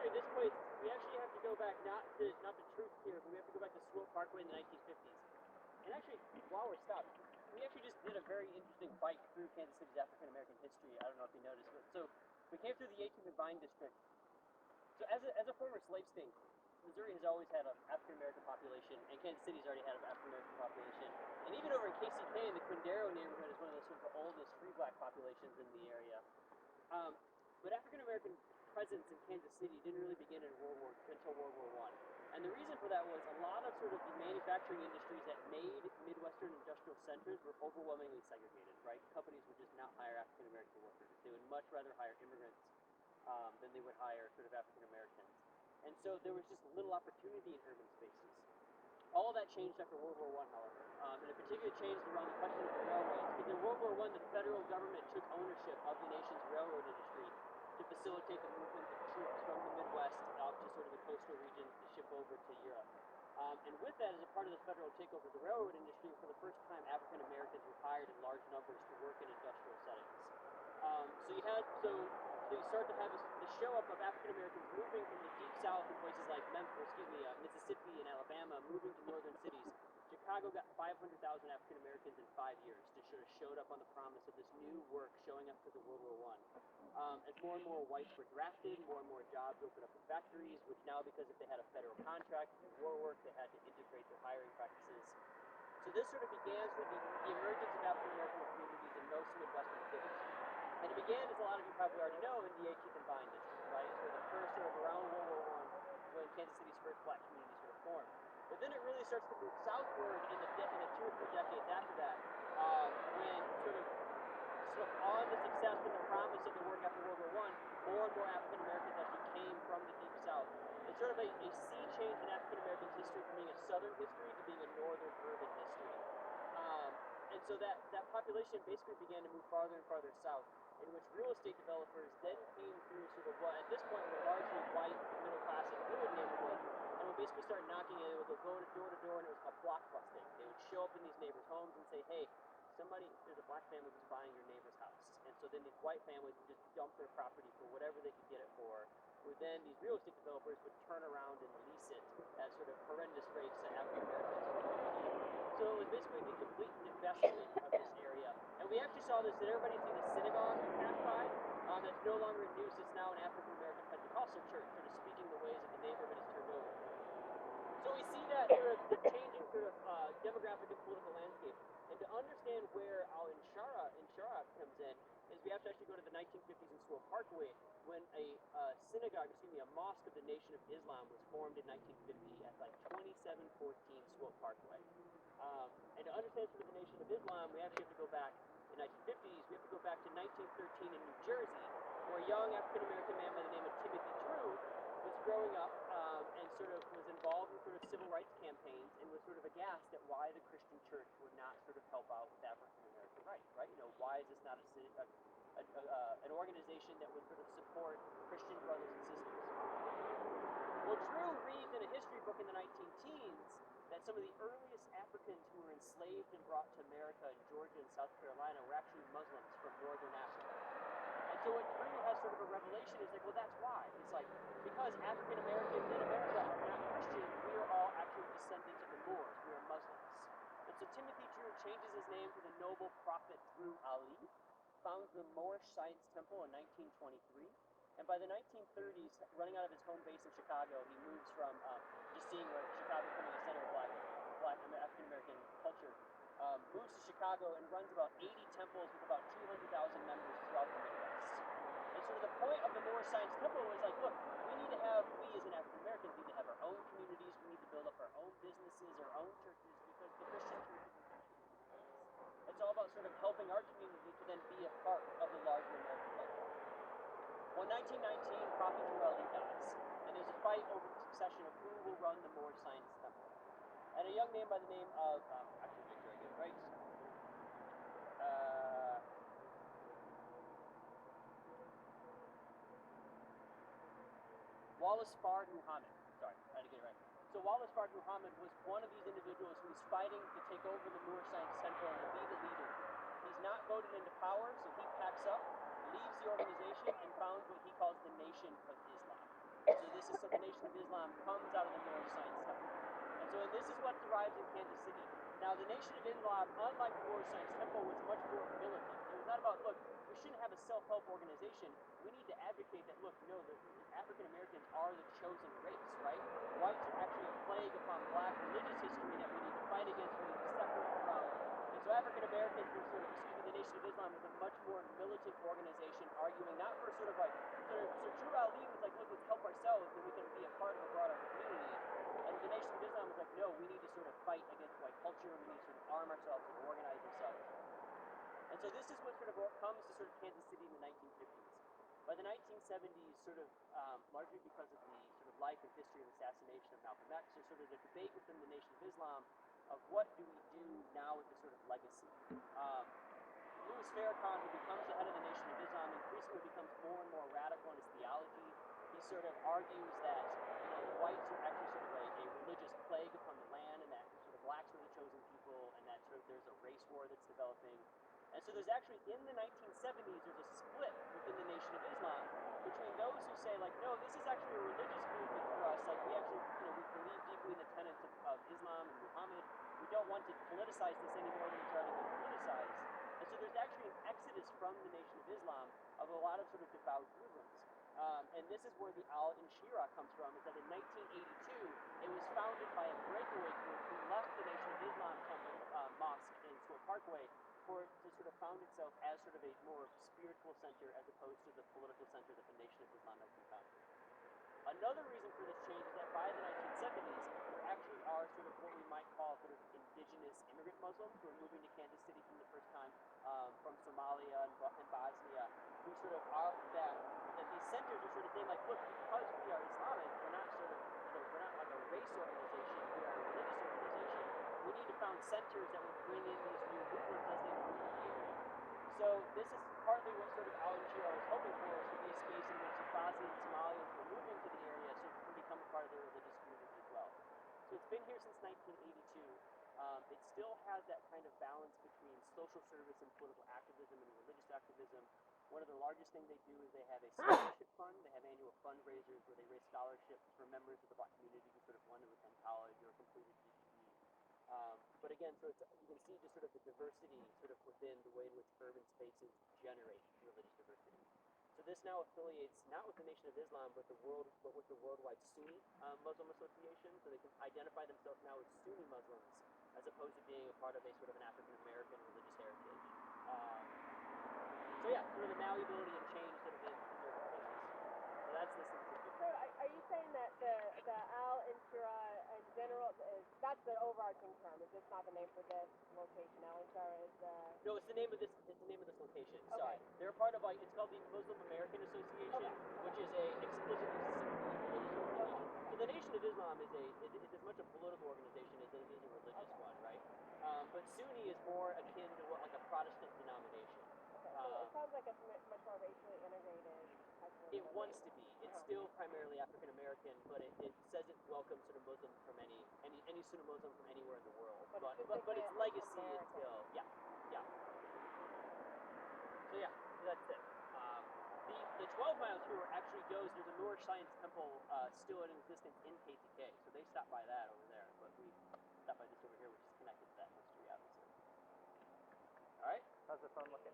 at this point, we actually have to go back not the truth here, but we have to go back to Swope Parkway in the 1950s. And actually, while we're stopped, we actually just did a very interesting bike through Kansas City's African American history. I don't know if you noticed, but so we came through the 18th and Vine district. So as a former slave state, Missouri has always had an African American population, and Kansas City's already had an African American population. And even over in KCK, in the Quindaro neighborhood, is one of the sort of oldest free black populations in the area. But African American presence in Kansas City didn't really begin until World War I. And the reason for that was a lot of sort of the manufacturing industries that made Midwestern industrial centers were overwhelmingly segregated, right? Companies would just not hire African American workers. They would much rather hire immigrants than they would hire sort of African Americans. And so there was just little opportunity in urban spaces. All of that changed after World War I, however, and it particularly changed around the question of the railroads. Because in World War I, the federal government took ownership of the nation's railroad industry to facilitate the movement of troops from the Midwest out to sort of the coastal regions to ship over to Europe. And with that, as a part of the federal takeover of the railroad industry, for the first time, African Americans were hired in large numbers to work in industrial settings. So you start to have the show up of African Americans moving from the deep south in places like Mississippi and Alabama, moving to northern cities. Chicago got 500,000 African Americans in 5 years, just sort of showed up on the promise of this new work showing up to the World War I. As more and more whites were drafted, more and more jobs opened up in factories, which now, because if they had a federal contract to do war work, they had to integrate their hiring practices. So this sort of began sort of the emergence of African American communities in most Midwestern cities. And it began, as a lot of you probably already know, in the 18th and Vine district, right? So the first sort of around World War I, when Kansas City's first black communities were formed. But then it really starts to move southward in the 2 or 3 decades after that, when sort of on the success and the promise of the work after World War I, more and more African Americans actually came from the deep south. It's sort of a sea change in African American history from being a southern history to being a northern urban history. And so that population basically began to move farther and farther south, in which real estate developers then came through sort of what at this point were largely white, middle class, and fluid neighborhoods, and would basically start knocking it. They would go door to door, and it was called block busting. They would show up in these neighbors' homes and say, hey, there's a black family who's buying your neighbor's house. And so then these white families would just dump their property for whatever they could get it for, where then these real estate developers would turn around and lease it at sort of horrendous rates to African Americans. So it was basically the complete divestment of this area. And we actually saw this, that everybody see the synagogue you pass by, that's no longer in use. It's now an African American Pentecostal church, sort of speaking the ways of the neighborhood has turned over. So we see that sort of the changing sort of demographic and political landscape. And to understand where Al-Inshirah comes in, is we have to actually go to the 1950s in Swope Parkway, when a mosque of the Nation of Islam was formed in 1950 at like 2714 Swope Parkway. And to understand sort of the Nation of Islam, we actually have to go back in the 1950s. We have to go back to 1913 in New Jersey, where a young African American man by the name of Timothy Drew was growing up and sort of was involved in sort of civil rights campaigns, and was sort of aghast at why the Christian church would not sort of help out with African American rights, right? You know, why is this not an organization that would sort of support Christian brothers and sisters? Well, Drew reads in a history book in the 19-teens that some of the earliest Africans who were enslaved and brought to America in Georgia and South Carolina were actually Muslims from northern Africa. And so what Drew has sort of a revelation is like, well, that's why. It's like, because African Americans in America are not Christian, we are all actually descendants of the Moors. We are Muslims. And so Timothy Drew changes his name to the noble prophet Drew Ali, founds the Moorish Science Temple in 1923. And by the 1930s, running out of his home base in Chicago, he moves from just seeing where Chicago becoming a center of black African American culture, moves to Chicago and runs about 80 temples with about 200,000 members throughout the Midwest. And sort of the point of the Moorish Science Temple was like, look, we as an African Americans need to have our own communities, we need to build up our own businesses, our own churches, because the Christian church is important. It's all about sort of helping our community to then be a part of the larger American culture. Well, in 1919, Prophet Drew Ali dies, and there's a fight over the succession of who will run the Moorish Science Temple. And a young man by the name of, actually make sure I get it right, Wallace Fard Muhammad. Sorry, I had to get it right. So Wallace Fard Muhammad was one of these individuals who was fighting to take over the Moorish Science Temple and to be the leader. He's not voted into power, so he packs up, leaves the organization, and founds what he calls the Nation of Islam. So this is so the Nation of Islam comes out of the neuroscience temple. And so this is what derives in Kansas City. Now the Nation of Islam, unlike the neuroscience temple, was much more militant. It was not about, look, we shouldn't have a self-help organization. We need to advocate that, look, no, the African Americans are the chosen race, right? Whites are actually a plague upon black religious history that we need to fight against, we need to separate from. And so African Americans were sort of, the Nation of Islam was a much more militant organization, arguing not for sort of like, so Drew Ali was like, look, let's help ourselves and we can be a part of a broader community. And the Nation of Islam was like, no, we need to sort of fight against white culture, we need to sort of arm ourselves and organize ourselves. And so this is what sort of comes to sort of Kansas City in the 1950s. By the 1970s, sort of largely because of the sort of life and history and assassination of Malcolm X, there's sort of a debate within the Nation of Islam of what do we do now with this sort of legacy. Louis Farrakhan, who becomes the head of the Nation of Islam, increasingly becomes more and more radical in his theology. He sort of argues that the whites are actually sort of a religious plague upon the land, and that sort of blacks are the chosen people, and that sort of there's a race war that's developing. And so there's actually, in the 1970s, there's a split within the Nation of Islam between those who say, like, no, this is actually a religious movement for us. Like, we actually, we believe deeply in the tenets of Islam and Muhammad. We don't want to politicize this any more than it's already been politicized. And so there's actually an exodus from the Nation of Islam of a lot of sort of devout Muslims. And this is where the Al-Inshirah comes from, is that in 1982, it was founded by a breakaway group who left the Nation of Islam temple mosque in Swope Parkway for it to sort of found itself as sort of a more spiritual center as opposed to the political center that the Nation of Islam has been founded. Another reason for this change is that by the 1970s, there actually are sort of what we might call sort of indigenous immigrant Muslims who are moving to Kansas City for the first time from Somalia and Bosnia, who sort of are that these centers are sort of saying, like, look, because we are Islamic, we're not sort of, we're not like a race organization, we are a religious organization. We need to found centers that will bring in these new movements as they move through the area. So this is partly what sort of Al-Inshirah was hoping for, was to be a space in which Safazi and Somalians were moving to the area so it can become a part of their religious community as well. So it's been here since 1982. It still has that kind of balance between social service and political activism and religious activism. One of the largest things they do is they have a scholarship fund. They have annual fundraisers where they raise scholarships for members of the black community who sort of want to attend college or completed BBQ. But again, so it's, you can see just sort of the diversity sort of within the way in which urban spaces generate religious diversity. So this now affiliates not with the Nation of Islam, but with the worldwide Sunni Muslim Association. So they can identify themselves now as Sunni Muslims, as opposed to being a part of a sort of an African American religious heritage. So yeah, sort of the malleability and change sort of in certain places. So that's the sensitivity. So are you saying that the Al-Inshirah in general, that's the overarching term? Is this not the name for this location? Al-Inshirah is the... No, it's the name of this. It's the name of this location. Okay. Sorry, they're part of it's called the Muslim American Association, which is a explicitly religious organization. So the Nation of Islam is as much a political organization as it is a religious one, right? But Sunni is more akin to what, like a Protestant denomination. So it sounds like it's much more racially integrated. It wants to be. It's still primarily African American, but it says it welcomes sort of Muslims from any Sunni Muslim from anywhere in the world. But its legacy is still yeah. So yeah, so that's it. The 12 mile tour actually goes. There's a Noor Science Temple still in existence in KTK, so they stopped by that over there. But we stopped by this over here, which is connected to that history, obviously. All right. How's the phone looking?